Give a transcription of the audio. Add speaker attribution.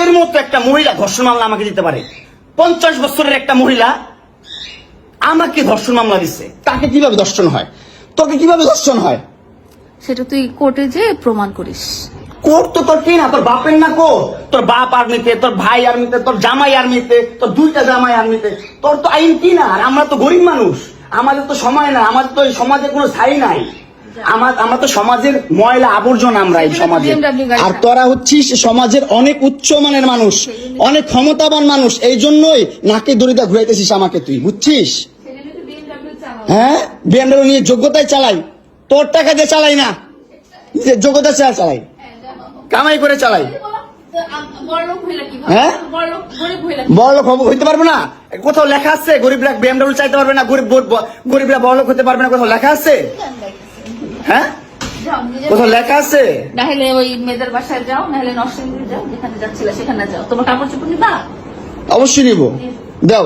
Speaker 1: এর মতো একটা মহিলা ধর্ষণ মামলা আমাকে দিতে পারে? 50 বছরের একটা মহিলা আমাকে ধর্ষণ মামলা দিচ্ছে, তাকে কিভাবে ধর্ষণ হয়? তোকে কিভাবে ধর্ষণ হয়?
Speaker 2: সেটা তুই কোর্টে যে প্রমাণ করিস।
Speaker 1: কোর্ট তো তোর কি না, তোর বাপের না কোর্ট? তোর বাপ আর্মিতে, তোর ভাই আর্মিতে, তোর জামাই আর্মিতে, তোর 2টা জামাই আর্মিতে, তোর তো আইন কি না? আর আমরা তো গরিব মানুষ, আমাদের তো সময় না, আমাদের তো এই সমাজে কোনো ছাই নাই, আমরা তো সমাজের ময়লা আবর্জনা আমরা এই সমাজে। আর তোরা হচ্ছিস সমাজের অনেক উচ্চ মানের মানুষ, অনেক ক্ষমতাবান মানুষ, এই জন্যই নাকে দড়িটা ঘুরাইতেছিস আমাকে, তুই বুঝছিস? হ্যাঁ, বিএমডব্লিউ নিয়ে যোগ্যতায় চালাই, তোর টাকা দিয়ে চালাই না, নিজের যোগ্যতা চালাই, কামাই করে চালাই। হ্যাঁ, বড়লোক হইতে পারবো না? কোথাও লেখা আছে গরিবরা বিএমডব্লিউ চাইতে পারবে না, গরিবরা বড়লোক হতে পারবে না? কোথাও লেখা আছে? হ্যাঁ, কোথাও লেখা আছে?
Speaker 2: নাহলে ওই মেয়েদের বাসায় যাও, নাহলে নরসিংদী যাও, যেখানে যাচ্ছিলে সেখানে যাও, তোমার কাপড় চোপড় নিবা?
Speaker 1: অবশ্যই নিবো, দাও।